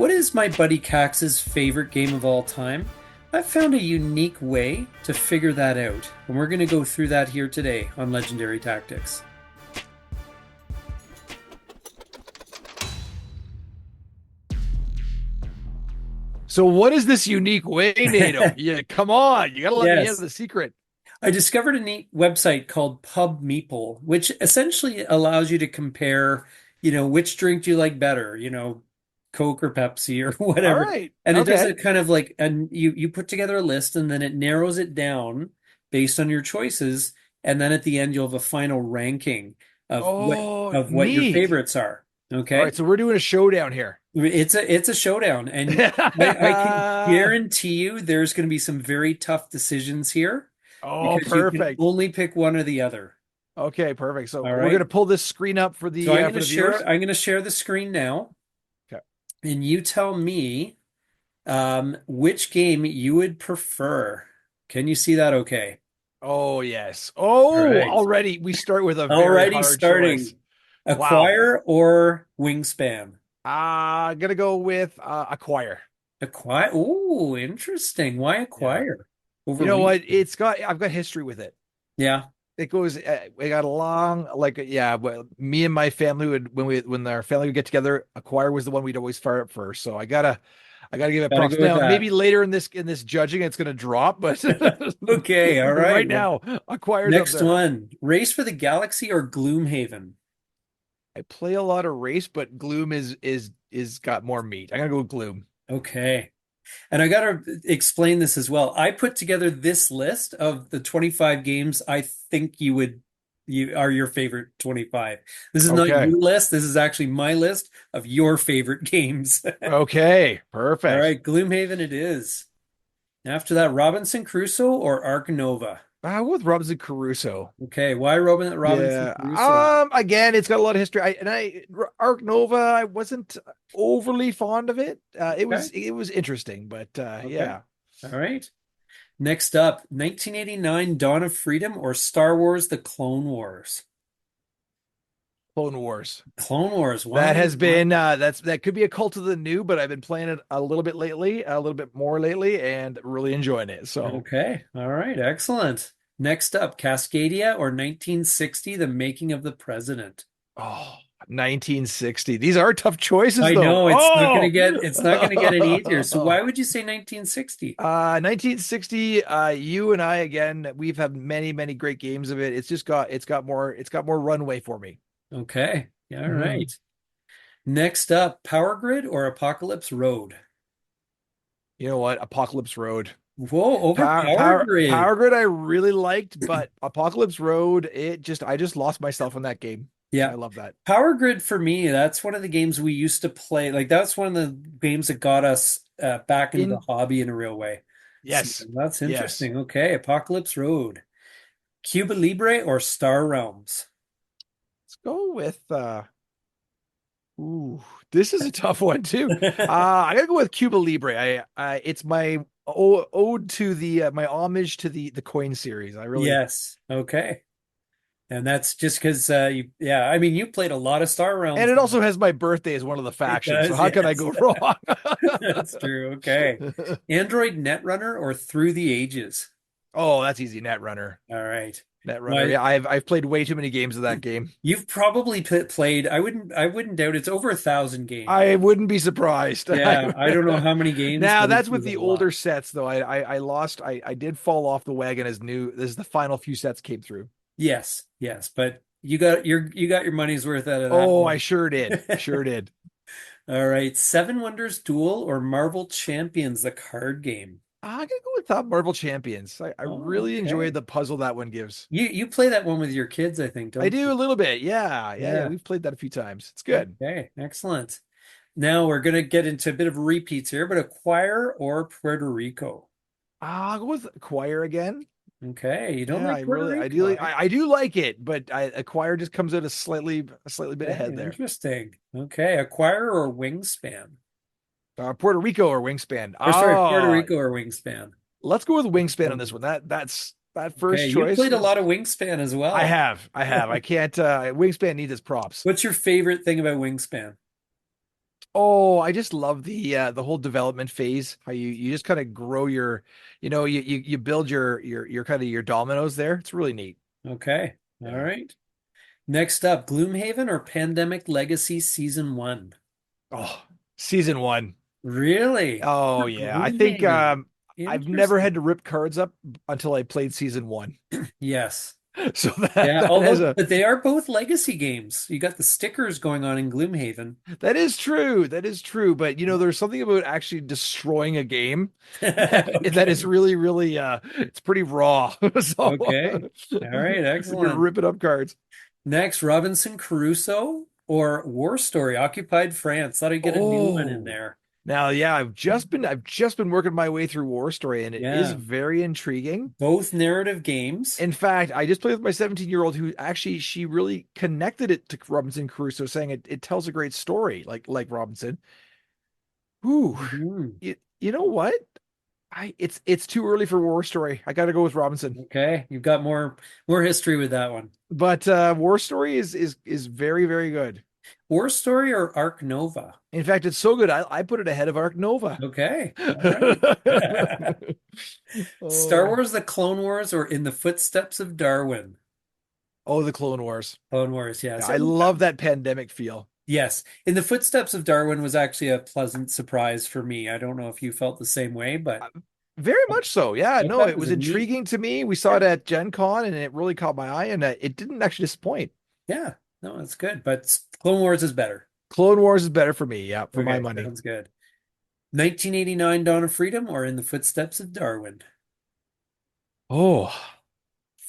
What is my buddy CAX'S favorite game of all time? I've found a unique way to figure that out, and we're going to go through that here today on Legendary Tactics. So what is this unique way, NATO? Yeah, come on. You got to let me into Yes, the secret. I discovered a neat website called Pub Meeple, which essentially allows you to compare, which drink do you like better, Coke or Pepsi or All whatever. right. And it does Okay. it kind of like, and you put together a list and then it narrows it down based on your choices. And then at the end, you'll have a final ranking of what Oh, of what your neat. favorites are. All Okay. right. So we're doing a showdown here. It's a showdown, and I can guarantee you there's going to be some very tough decisions here Oh, because you can perfect. only pick one or the other. Okay, perfect. So All we're going right. to pull this screen up for So the viewers. I'm going to share the screen now, Okay. and you tell me which game you would prefer. Can you see that okay? Oh, yes. All Oh, right. already we start with a very Alrighty, hard choice. starting. Wow. Acquire or Wingspan? Gonna go with acquire. Acquire. Ooh, interesting. Why Yeah. acquire over You know what? Wingspan? I've got history with it. Yeah. It goes, we got along like, yeah, well, me and my family would, when our family would get together, acquire was the one we'd always fire up first. So I gotta give it Gotta go props. with Now, that. maybe later in this judging, it's going to drop, but Okay, all right. right Well, now, acquire's up next there. one. Race for the Galaxy or Gloomhaven? I play a lot of race, but Gloom is got more meat. I'm gonna go with Gloom. Okay. And I got to explain this as well. I put together this list of the 25 games I think you are your favorite 25. This is not Okay. your list. This is actually my list of your favorite games. Okay. All Perfect. right, Gloomhaven it is. After that, Robinson Crusoe or Ark Nova? I'll go with Robinson Crusoe. Okay, why Robinson Yeah. Crusoe? Again, it's got a lot of history. Arc Nova, I wasn't overly fond of it. It Okay, was it was interesting, but okay. yeah. All right. Next up, 1989 Dawn of Freedom or Star Wars The Clone Wars? Clone Wars. Clone Wars, That why? has been that could be a cult of the new, but I've been playing it a little bit lately, a little bit more lately, and really enjoying it. So, Okay, all right, excellent. Next up, Cascadia or 1960 The Making of the President? oh, 1960. These are tough choices, I though. know Oh, it's not gonna get any easier. So why would you say 1960? 1960. You and I again, we've had many, many great games of it. It's got more runway for me. Okay, yeah, all Mhm. right. Next up, Power Grid or Apocalypse Road? You know what? Apocalypse Road. Whoa, over Power, Power Power, Grid. Power Grid, I really liked, but Apocalypse Road, I just lost myself in that game. Yeah. I love that. Power Grid for me, that's one of the games we used to play. Like that's one of the games that got us back into the In hobby in a real way. So Yes, that's yes. interesting. Okay, Apocalypse Road. Cuba Libre or Star Realms? Let's go with ooh, this is a tough one too. I gotta go with Cuba Libre. It's my ode to my homage to the coin series. I really Yes. Okay. And that's just because yeah, I mean you played a lot of Star and Realms. it also has my birthday as one of the It factions. So does, how can I yes. go wrong? That's true. Okay. Android Netrunner or Through the Ages? Oh, that's easy. Netrunner. All right. Netrunner. Well, Yeah, I've played way too many games of that game. you've probably played, I wouldn't doubt it's over 1,000 games. I wouldn't be surprised. Yeah, I don't know how many games, Now but it that's with was a the lot. older sets though. I lost. I did fall off the wagon as the final few sets came through. Yes, yes, but you got your money's worth out of that Oh, I one. sure did. Sure did. All right, Seven Wonders Duel or Marvel Champions, the card game. I'm gonna go with Marvel Champions. I Oh, really enjoyed okay. the puzzle that one gives. You play that one with your kids, I think, I don't do you? a little bit. Yeah, yeah, yeah. Yeah. We've played that a few times. It's good. Okay, excellent. Now we're gonna get into a bit of repeats here, but Acquire or Puerto Rico. I'll go with Acquire again. Okay, you don't Yeah, like Puerto Rico, huh? I do like it, but Acquire just comes out a slightly bit Okay, ahead there. interesting. Okay, Acquire or Wingspan. Puerto Rico or Wingspan. Or sorry, Puerto Rico or Wingspan. Let's go with Wingspan on this one. That's that Okay, first you choice played a lot was of Wingspan as I well. have. I have. I can't Wingspan needs its props. What's your favorite thing about Wingspan? Oh, I just love the whole development phase. How you just kind of grow your, you build your kind of your dominoes there. It's really neat. Okay. All Yeah. right. Next up, Gloomhaven or Pandemic Legacy Season 1? Oh, season one. Really? Oh yeah. I think Gloomhaven. I've never had Interesting. to rip cards up until I played season one. Yes. So that Yeah, that has although a but they are both legacy games. You got the stickers going on in Gloomhaven. that is true. That is true. But there's something about actually destroying a game that is Okay. really, really it's pretty raw. So Okay. All right, when you're excellent. ripping up cards. Next, Robinson Crusoe or War Story, Occupied France. Thought I'd get a new one in Oh, there. now, yeah, I've just been working my way through War Story, and it is Yeah. very intriguing. Both narrative games. In fact, I just played with my 17-year-old who actually she really connected it to Robinson Crusoe, saying it tells a great story, like Robinson. Ooh, Mhm. you know what? It's too early for War Story. I got to go with Robinson. Okay. You've got more history with that one. But War Story is very, very good. War Story or Ark Nova? In fact, it's so good. I put it ahead of Ark Nova. Okay. All right. Star Oh, Wars, The Clone Wars, or In the Footsteps of Darwin? oh, the Clone Wars. Clone Wars, yes. I love that pandemic feel. Yes. In the Footsteps of Darwin was actually a pleasant surprise for me. I don't know if you felt the same way, but Uh, Very much so. Yeah, I no, thought it it was was a neat. intriguing to me. We saw Yeah. it at Gen Con and it really caught my eye and it didn't actually disappoint. Yeah. No, it's good, but Clone Wars is better. Clone Wars is better for me. Yeah, for my Okay, money. sounds good. 1989 Dawn of Freedom or In the Footsteps of Darwin? Oh,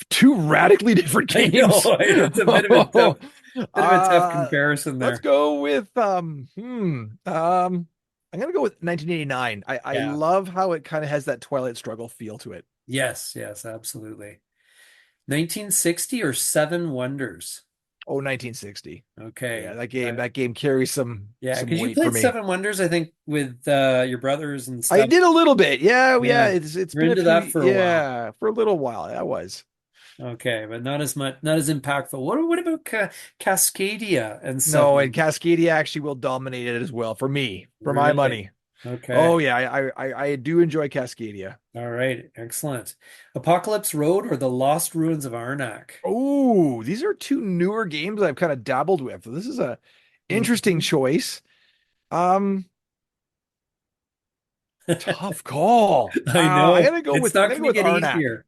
two radically different I know games. it's a bit of a tough Uh, comparison let's there. go with I'm gonna go with 1989. I Yeah. love how it kind of has that Twilight Struggle feel to it. Yes, yes, absolutely. 1960 or Seven Wonders? Oh, 1960. Yeah, Okay. that game carries some Yeah, some because you weight for played me. Seven Wonders, I think, with your brothers and I stuff. did a little bit. Yeah, yeah. Yeah. It's You're been a into few, that for a while. yeah, for a little while. I was. Okay, but not as much, not as impactful. What about Cascadia and No, Seven and Wonders? Cascadia actually will dominate it as well for me, for my Really? money. Okay. Oh yeah, I do enjoy Cascadia. All right. Excellent. Apocalypse Road or The Lost Ruins of Arnak? Oh, these are two newer games I've kind of dabbled with. This is a interesting Mhm. choice. Um, Tough call. I I'm know. gonna go It's with I'm not gonna going go to with get Arnak. easier.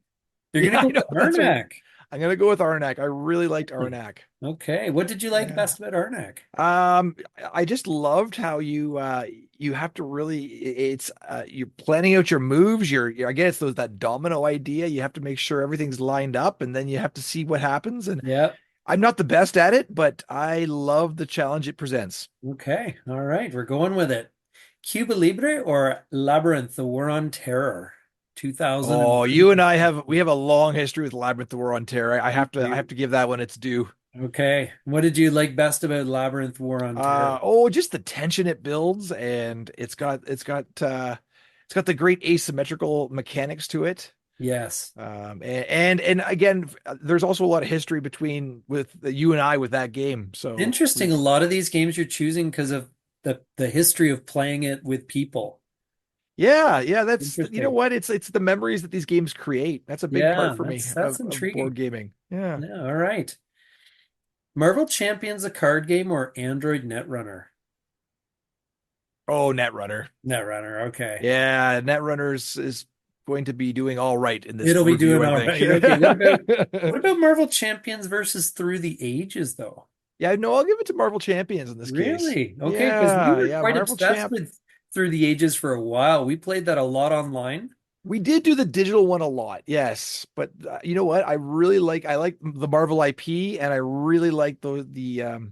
You're going Yeah, to I go know with that's right. Arnak. I'm gonna go with Arnak. I really liked Arnak. Okay. What did you like Yeah. best about Arnak? I just loved how you have to really it's you're planning out your moves. I guess those that domino idea. You have to make sure everything's lined up, and then you have to see what happens. And Yeah. I'm not the best at it, but I love the challenge it presents. Okay. All right. We're going with it. Cuba Libre or Labyrinth, The War on Terror, Oh, 2003. you and I have a long history with Labyrinth: The War on Terror. I You have to I have do. to give that one its due. Okay. What did you like best about Labyrinth, War on Terror? Just the tension it builds, and it's got the great asymmetrical mechanics to it. Yes. And again, there's also a lot of history between with you and I with that game. So Interesting. A lot of these games you're choosing because of the history of playing it with people. yeah, that's you know Interesting. what? It's the memories that these games create. That's a big part Yeah, for me that's of board intriguing. gaming. Yeah. Yeah, all right. Marvel Champions, a card game, or Android Netrunner? Oh, Netrunner. Netrunner, okay. Yeah, Netrunners is going to be doing all right in this It'll be review, doing I all think. right. Okay, what about Marvel Champions versus Through the Ages, though? Yeah, no, I'll give it to Marvel Champions in this case. Really? Okay, because we Yeah, were yeah, quite Marvel obsessed Champ. with Through the Ages for a while. We played that a lot online. We did do the digital one a lot, yes. But you know what? I like the Marvel IP, and I really like the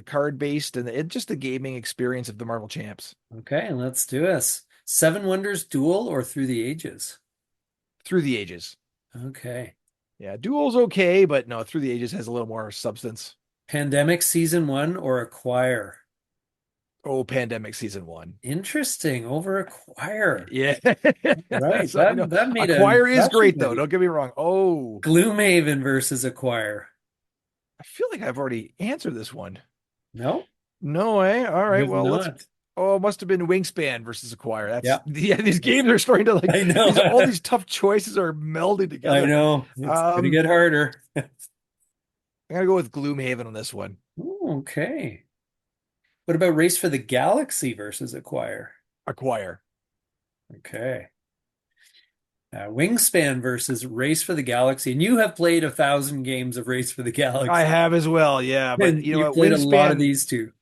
card based and just the gaming experience of the Marvel Champs Okay, let's do this. Seven Wonders Duel or Through the Ages? through the ages. Okay. Yeah, Duel's okay, but no, through the ages has a little more substance. Pandemic Season 1 or Acquire? Oh, Pandemic season one. Interesting. Over Acquire. Yeah. Right. So I know That made an Acquire is impression great with though. you. Don't get me wrong. Oh, Gloomhaven versus Acquire. I feel like I've already answered this one. No? No way. All You right. have Well, let's. not. Oh, it must have been Wingspan versus Acquire. That's Yeah, yeah. These games are starting to like I know. these. All these tough choices are melding I together. know. It's gonna Um, get harder. I'm gonna go with Gloomhaven on this one. Ooh, okay. What about Race for the Galaxy versus Acquire? Acquire. Okay. Wingspan versus Race for the Galaxy. And you have played 1,000 games of Race for the I Galaxy. have as well. Yeah, but And you know you've what? played a lot of these too.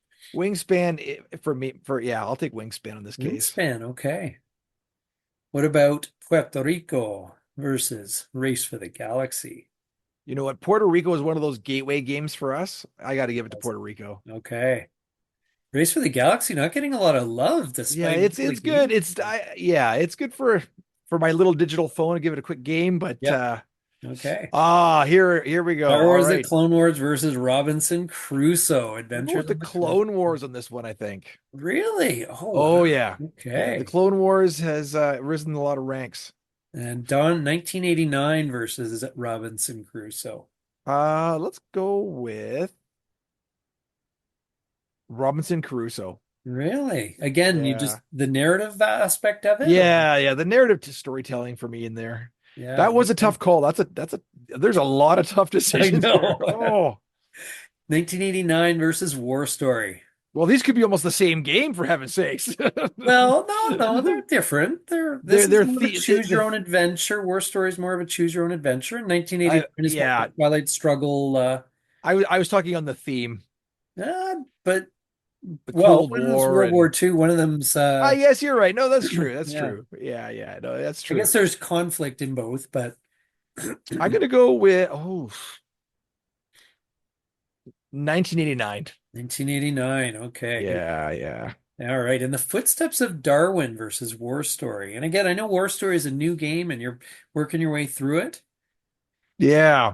For me, for yeah, I'll take Wingspan on this case. Wingspan, okay. What about Puerto Rico versus Race for the Galaxy? You know what? Puerto Rico is one of those gateway games for us. I got to give it to Puerto Rico. Okay. Race for the Galaxy not getting a lot of love Yeah, despite all the it's good. games. Yeah, it's good for my little digital phone to give it a quick game. But Yep. Okay. here we go. Star All Wars: The right, Clone Wars versus Robinson Crusoe: we'll go with Adventures the of the Clone. Clone Wars on this one. I think. Really? Oh wow. Oh yeah, yeah. The Okay. Clone Wars has risen a lot of ranks. And Dawn 1989 versus Robinson Crusoe. Let's go with Robinson Crusoe. Really? Again, you Yeah. just the narrative aspect of it, or Yeah, the narrative to storytelling for me in there. yeah, That was a okay. tough call. There's a lot of tough I decisions know. here. Oh, 1989 versus War Story. well, these could be almost the same game for heaven's sakes. Well, no, they're different. This is They're more of a choose your own adventure. War Story is more of a choose your own adventure. 1989 is more of yeah, a Twilight Struggle. I was talking on the theme, But the well, Cold one of them's War World War and II. One of them's yes, you're right. No, that's true. That's yeah. true. Yeah, no, that's I true. guess there's conflict in both, but I'm gonna go with 1989. 1989. Okay. Yeah, yeah. All right. In the footsteps of Darwin versus War Story. And again, I know War Story is a new game and you're working your way through it. Yeah.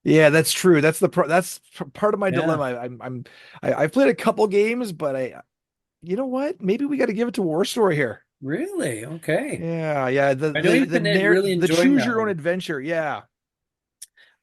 Yeah, that's true. That's part of my Yeah. dilemma. I've played a couple games, but you know what? Maybe we got to give it to War Story here. Really? Okay. Yeah. I know you've been really The enjoying choose that your own one. adventure. Yeah.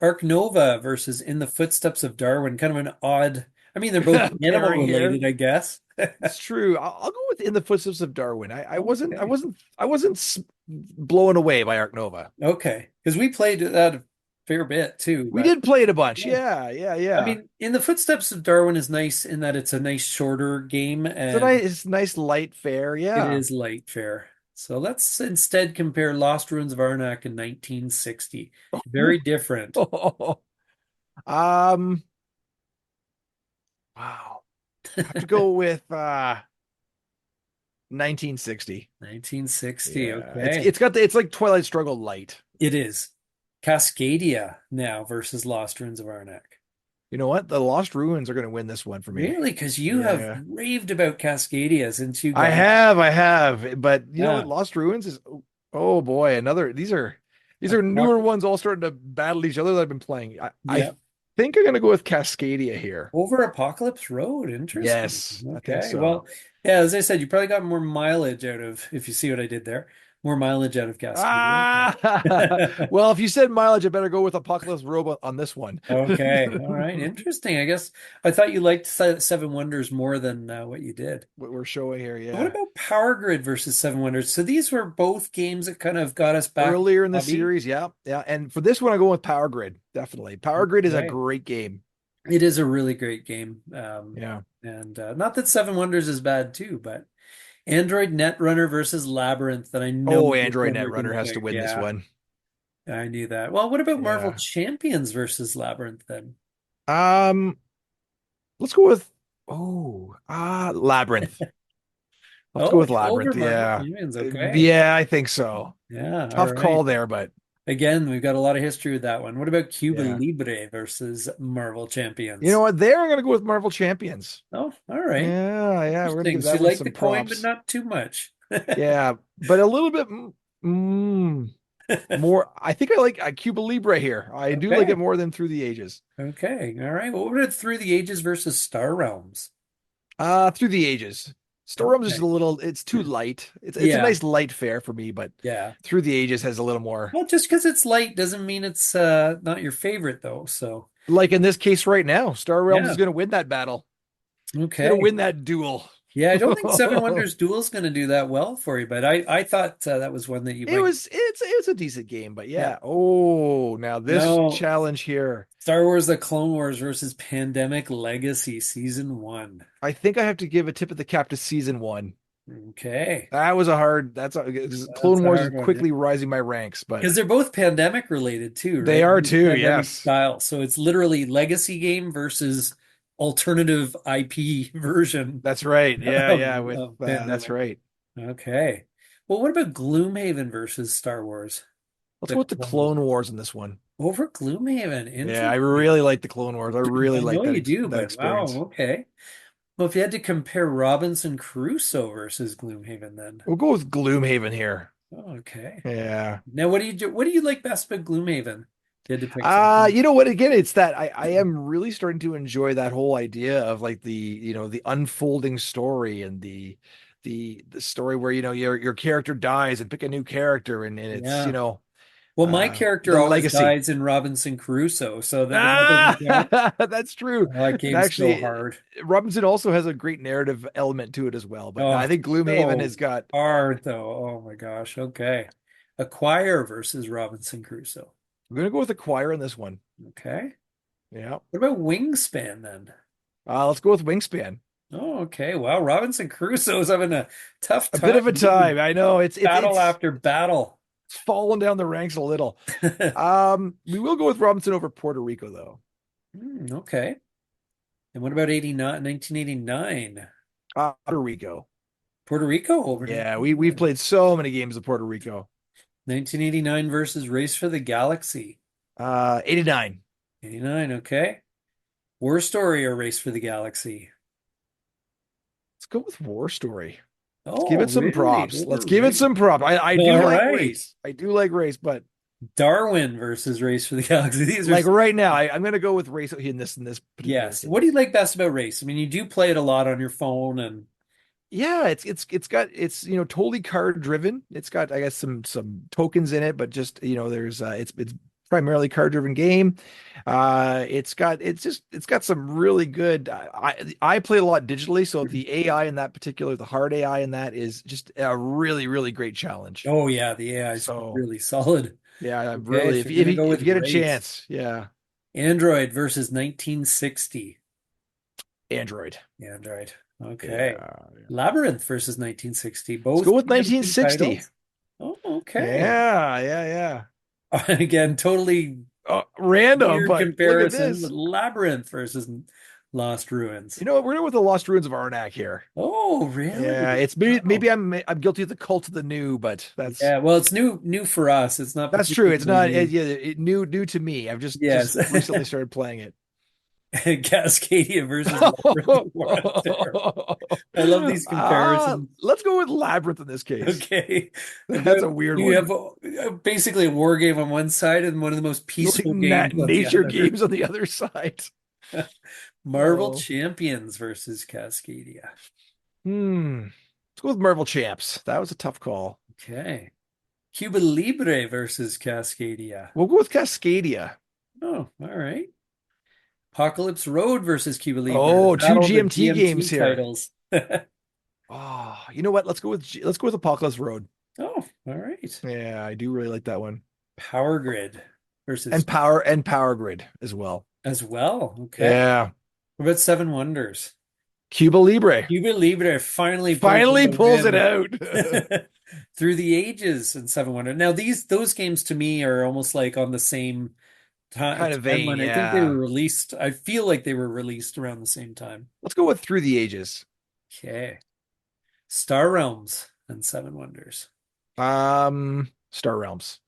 Ark Nova versus In the Footsteps of Darwin. Kind of an odd, I mean, they're both animal Pairing here. related, I guess. It's true. I'll go with In the Footsteps of Darwin. Okay. I wasn't blown away by Ark Nova. Okay. Because we played that a fair bit too, We but did play it a bunch. yeah. I Yeah. mean, In the Footsteps of Darwin is nice in that it's a nice shorter game and It's nice light fare. it Yeah. is light fare. So let's instead compare Lost Ruins of Arnak in 1960. Very different. Um, wow. Have to go with 1960. 1960. Yeah. Okay. It's like Twilight Struggle light. It is. Cascadia now versus Lost Ruins of Arnak. You know what? The Lost Ruins are going to win this one for me. Really? Because you have Yeah. raved about Cascadia since you got it. I have, but you know what? Yeah. Lost Ruins is oh boy, another these are newer Apoc- ones all starting to battle each other that I've been playing. I Yeah. think I'm gonna go with Cascadia here. Over Apocalypse Road. Interesting. Yes, I think Okay. so. Well, yeah, as I said, you probably got more mileage out of, if you see what I did there, more mileage out of Cascadia. Ah, well, if you said mileage, I better go with Apocalypse Robot on this one. Okay. All right. Interesting. I guess I thought you liked Seven Wonders more than what you did. What we're showing here, What yeah. about Power Grid versus Seven Wonders? So these were both games that kind of got us back in Earlier in the the hobby. series, yeah. And for this one, I go with Power Grid, definitely. Power Grid is a Okay. great game. It is a really great game. Yeah. And not that Seven Wonders is bad too, but Android Netrunner versus Labyrinth that I know Oh, this Android one you're going Netrunner to has to pick. win this Yeah, one. I knew that. Well, what about Marvel Yeah. Champions versus Labyrinth then? Um, let's go with Labyrinth. Let's go Oh, with you over Labyrinth. Marvel Yeah. Champions. Okay. Yeah, I think so. Yeah, all Tough right. call there, but Again, we've got a lot of history with that one. What about Cuba yeah. Libre versus Marvel You know Champions? what? There I'm gonna go with Marvel Champions. Oh, all right. Yeah, we're gonna Interesting. give So that you one like the some coin, but props. not too much. Yeah, but a little bit more. I think I like Cuba Libre here. I do like it Okay. more than Through the Ages. Okay. All right. Well, what about Through the Ages versus Star Realms? Through the Ages. Storm's just Okay. a little, it's too light. It's a Yeah. nice light fare for me, but Yeah. Through the Ages has a little more. Well, just because it's light doesn't mean it's not your favorite though. So Like in this case right now, Star Realms is yeah. going to win that battle. He's gonna Okay. win that duel. Yeah, I don't think Seven Wonders Duel's going to do that well for you, but I thought that was one that you might. It's a decent game, but Yeah. yeah. Oh, now this No, challenge here. Star Wars: The Clone Wars versus Pandemic Legacy Season 1. I think I have to give a tip of the cap to season one. Okay. That was a hard. That's a That's Clone a Wars is hard one. quickly rising my ranks, but Because they're both pandemic related too, they right? are too. Pandemic Yes, style. So it's literally legacy game versus alternative IP version that's right. Yeah, of, yeah. With of that's pandemic. right. Okay. Well, what about Gloomhaven versus Star Wars? Let's The go with the Clone Clone Wars in this one. over Gloomhaven. Yeah, I Interesting. really like the Clone Wars. I really I like know that you do, that but wow, experience. okay. Well, if you had to compare Robinson Crusoe versus Gloomhaven, then We'll go with Gloomhaven here. oh, okay. Yeah. Now, what do you do? What do you like best about Gloomhaven? If you had to pick something. You know what? Again, it's that I am really starting to enjoy that whole idea of like the unfolding story and the story where your character dies and pick a new character and it's Yeah. Well, my the character always legacy. dies in Robinson Crusoe, so that doesn't count. That's true. Oh, that And game's so actually, hard. Robinson also has a great narrative element to it as well. But no, I Oh, think Gloomhaven so has got. hard though. Oh my gosh. Okay. Acquire versus Robinson Crusoe. I'm gonna go with Acquire in this one. Okay. Yeah. What about Wingspan then? Let's go with Wingspan. Oh, okay. Wow, Robinson Crusoe's having a tough A bit time. of a time. I know Battle after battle. it's fallen down the ranks a little. We will go with Robinson over Puerto Rico though. Okay. And what about 89, 1989? Puerto Rico. Puerto Rico over Yeah, we've 1989. played so many games of Puerto Rico. 1989 versus Race for the Galaxy. 89. 89, okay. War Story or Race for the Galaxy? Let's go with War Story. Let's give Oh, it some really? props. Let's Over give it Race. some props. I do All like right. race. I do like race, but Darwin versus Race for the Galaxy. These are, like right now, I'm gonna go with race in this particular yes. What case. do you like best about Race? I mean, you do play it a lot on your phone and Yeah, it's got it's totally card driven. It's got I guess some tokens in it, but just there's it's primarily card driven game. It's got some really good. I play a lot digitally, so the AI in that particular, the hard AI in that is just a really great challenge. oh yeah, the AI is So really solid. yeah, I'm Okay, really so you're gonna go if with you get a Race. chance, yeah, Android versus 1960. Android. Android. Okay. Yeah. Labyrinth versus 1960. Let's go Both with PSP 1960. titles. Oh, okay. Yeah. Again, totally Random, weird but look at comparison, but this. Labyrinth versus Lost Ruins. You know what? We're going with the Lost Ruins of Arnak here. Oh, Yeah, really? it's Wow. maybe I'm guilty of the cult of the new, but Yeah, well, it's new for us. It's not that's true. It's particularly not new. yeah, new to me. I've just Yes. recently started playing it. Cascadia versus Labyrinth of War on Terror. I love these comparisons. Let's go with Labyrinth in this case. Okay. That's a weird You one. have basically a war game on one side and one of the most Like peaceful games on the nature other. games on the other side. Marvel Oh. Champions versus Cascadia. Let's go with Marvel Champs. That was a tough call. Okay. Cuba Libre versus Cascadia. We'll go with Cascadia. Oh, all right. Apocalypse Road versus Cuba Libre. The Oh, two battle of the GMT games GMT here. titles. Oh, you know what? Let's go with Apocalypse Road. Oh, all right. Yeah, I do really like that one. Power Grid versus And Power Grid as well. as well. Okay. Yeah. What about Seven Wonders? Cuba Libre Cuba Libre finally pulls finally out a pulls it win out. through the ages in Seven Wonders. Now those games to me are almost like on the same Kind of vain, timeline. I think they were yeah. released. I feel like they were released around the same time. Let's go with Through the Ages. Okay. Star Realms and Seven Wonders. Star Realms.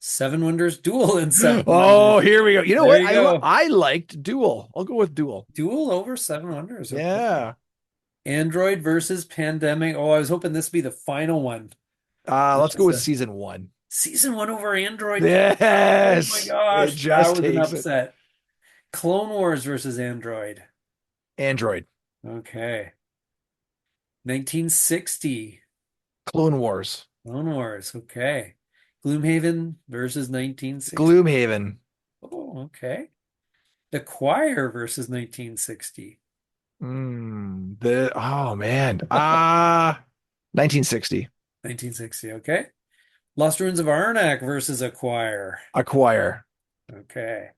Seven Wonders Duel and Seven Oh, Wonders. here we go. You know There what? you go. I liked Duel. I'll go with Duel. Duel over Seven Wonders. Okay. Yeah. Android versus Pandemic. Oh, I was hoping this would be the final one. Let's go That's with a season one. season one over Android. Oh my Yes. It gosh, that just was an takes it. upset. Clone Wars versus Android. Android. Okay. 1960. Clone Wars. Clone Wars. Okay. Gloomhaven versus 1960. Gloomhaven. Oh, okay. The Choir versus 1960. Oh man. 1960. 1960. Okay. Lost Ruins of Arnak versus Acquire. Acquire. Okay.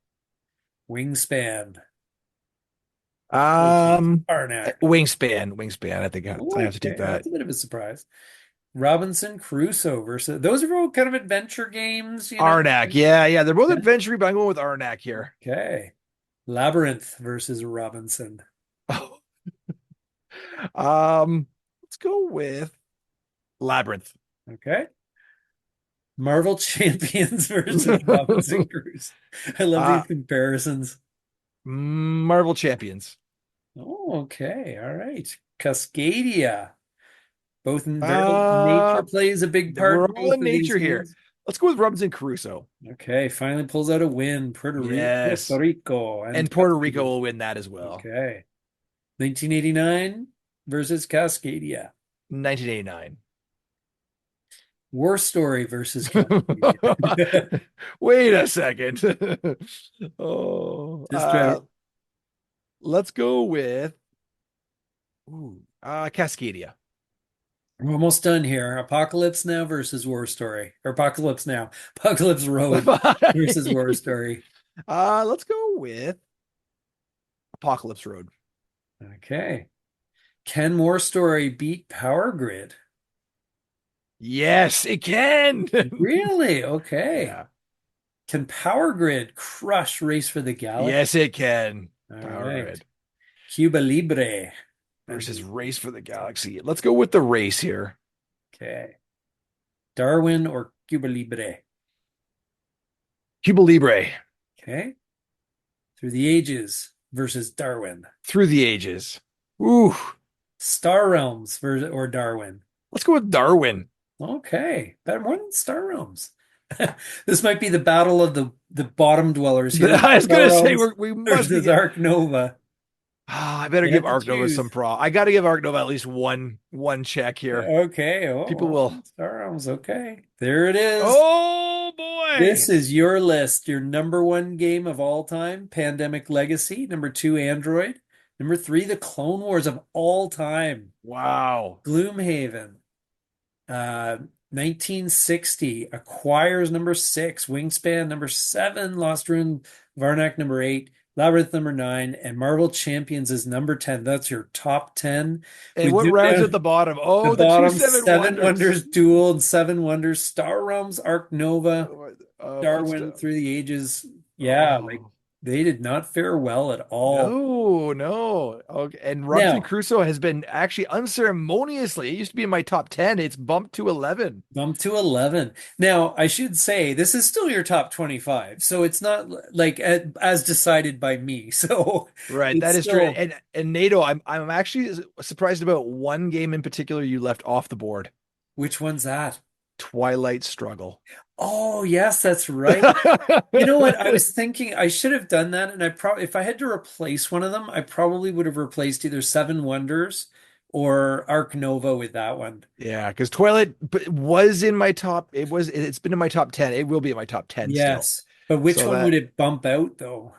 Wingspan versus Um, Arnak. Wingspan. I think I have to take Okay, that. that's a bit of a surprise. Robinson Crusoe versus those are all kind of adventure games, you know. Arnak. Yeah. They're both Yeah. adventure, but I'm going with Arnak here. Okay. Labyrinth versus Robinson. Let's go with Labyrinth. Okay. Marvel Champions versus Robinson Crusoe. I love uh, these comparisons. Marvel Champions. Oh, okay. All right. Cascadia. Both in very Uh, nature plays a big part we're in all both in of these nature here. games. Let's go with Robinson Crusoe. Okay, finally pulls out a win. Puerto Yes. Rico and And Puerto Rico Cascadia. will win that as well. Okay. 1989 versus Cascadia. 1989. War Story versus Cascadia. Wait a second. Oh, Just let's go with Cascadia. we're almost done here. Apocalypse Now versus War Story. Or Apocalypse Now. Apocalypse Road versus War Story. Let's go with Apocalypse Road. Okay. Can War Story beat Power Grid? Yes, it can. Really? Okay. Yeah. Can Power Grid crush Race for the Galaxy? Yes, it can. All Power right. Grid Cuba Libre. And versus Race for the Galaxy. Let's go with the race here. okay. Darwin or Cuba Libre? Cuba Libre Okay. Through the Ages versus Darwin. through the ages. Ooh, Star Realms versus or Darwin. let's go with Darwin. Okay. Better more than Star Realms. This might be the battle of the bottom dwellers here. I was Star gonna say Realms we must be. versus Ark Nova. I better You give have to Ark Nova some choose. pro. I got to give Ark Nova at least one check here. Okay. People Oh, will. Star Realms. Okay. There it is. Oh This boy! is your list. Your number one game of all time, Pandemic Legacy. Number two, Android. Number three, The Clone Wars of all time, Wow. Gloomhaven. 1960, Acquires number six, Wingspan number seven, Lost Ruin Varnak number eight, Labyrinth number nine, and Marvel Champions is number 10. That's your top 10. And We what zoom rounds at down the bottom? the Oh, the two bottom, seven Seven wonders. Wonders Duel and Seven Wonders, Star Realms, Arc Nova, Darwin Footstep. through the ages. Yeah, like Oh. they did not fare well at all. No. Okay. And Robinson Now, Crusoe has been actually unceremoniously, it used to be in my top 10. It's bumped to 11. bump to 11. Now, I should say this is still your top 25. So it's not like as decided by me. So Right, it's that is true. still, And NATO, I'm actually surprised about one game in particular you left off the board. which one's that? Twilight Struggle. Oh, yes, that's right. You know what? I was thinking I should have done that. And I probably, if I had to replace one of them, I probably would have replaced either Seven Wonders or Arc Nova with that one. Yeah, because Twilight was in my top. It's been in my top 10. It will be in my top 10 still. Yes. But which So one would that it bump out though?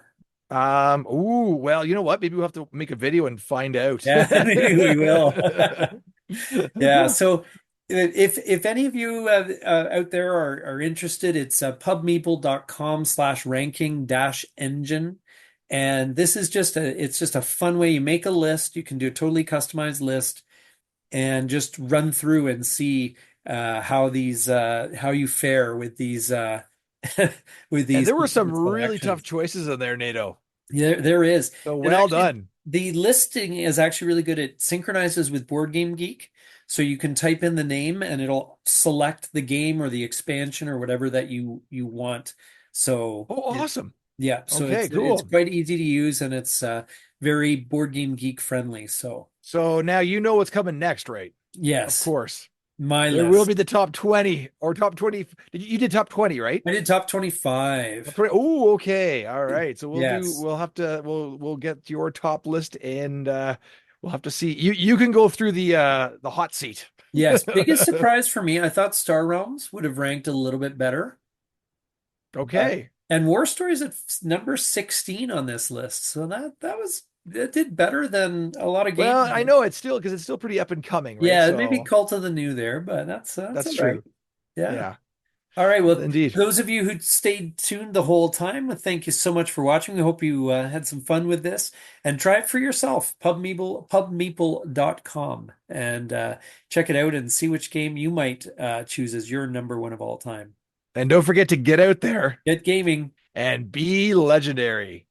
well, you know what? Maybe we'll have to make a video and find out. Yeah, maybe we will. Yeah. So if any of you out there are interested, it's pubmeeple.com/ranking dash engine. And this is it's just a fun way. You make a list. You can do a totally customized list and just run through and see how you fare with these with And these there were some really tough selections. choices in there, NATO. There is. So And well actually, done. the listing is actually really good. It synchronizes with Board Game Geek. So you can type in the name and it'll select the game or the expansion or whatever that you want. So Oh, awesome. yeah, so Okay, it's cool. quite easy to use and it's very Board Game Geek friendly. So So now you know what's coming next, right? Of yes, course. my There will list. be the top 20 or top 20. You did top 20, right? I did top Top 25. 20. Oh, okay. All right. So Yes. we'll get your top list and we'll have to see. You can go through the hot seat. Yes. Biggest surprise for me, I thought Star Realms would have ranked a little bit better. But Okay. and War Stories at number 16 on this list. So that was it did better than a lot of games. Well, I know it's still because it's still pretty up and coming, right? Yeah, it may be So cult of the new there, but that's that's all right. true. Yeah. Yeah, All right. Well, indeed. those of you who stayed tuned the whole time, thank you so much for watching. We hope you had some fun with this and try it for yourself. Pubmeeple.com and check it out and see which game you might choose as your number one of all time. And don't forget to get out there Get gaming. and be legendary.